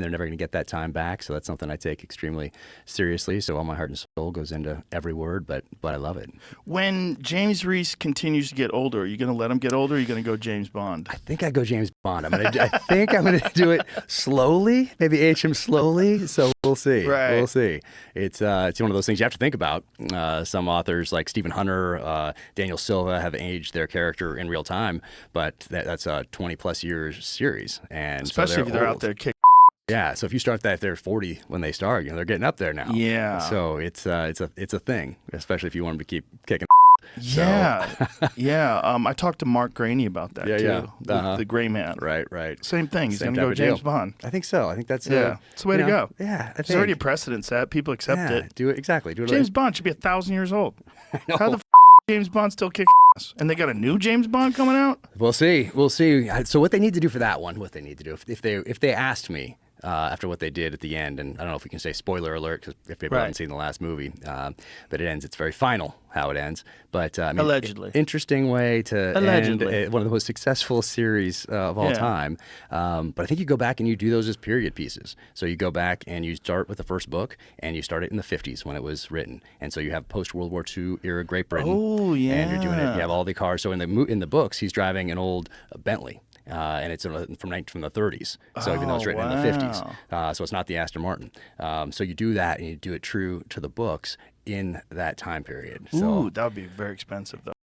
They're never going to get that time back, so that's something I take extremely seriously. So all my heart and soul goes into every word, but I love it. When James Reese continues to get older, are you going to let him get older, or are you going to go James Bond? I think I go James Bond. I think I'm gonna do it slowly, maybe age him slowly. So we'll see. Right. We'll see. It's one of those things you have to think about. Some authors like Stephen Hunter, Daniel Silva have aged their character in real time, but that's a 20+ years series, and Especially so if they're old. out there kicking. Yeah, so if you start that, they're 40 when they start. They're getting up there now. Yeah. So it's a thing, especially if you want them to keep kicking. Yeah, yeah. I talked to Mark Graney about that too. The Gray Man. Right. Same thing. He's Same going to type go of James deal. Bond. I think so. I think that's it's the way to go. Yeah, There's already a precedent set. People accept it. Do it exactly. Do it. James Bond should be 1,000 years old. How the James Bond still kicking ass? And they got a new James Bond coming out? We'll see. So what they need to do for that one, if they asked me after what they did at the end, and I don't know if we can say spoiler alert because if people haven't seen the last movie, but it ends. It's very final how it ends. But Allegedly, interesting way to end one of the most successful series of all time. But I think you go back and you do those as period pieces. So you go back and you start with the first book, and you start it in the 50s when it was written, and so you have post World War II era Great Britain. Oh yeah, and you're doing it. You have all the cars. So in the books, he's driving an old Bentley. And it's from the 30s, so even though it's written in the 50s, so it's not the Aston Martin. So you do that, and you do it true to the books in that time period. Ooh, that would be very expensive, though.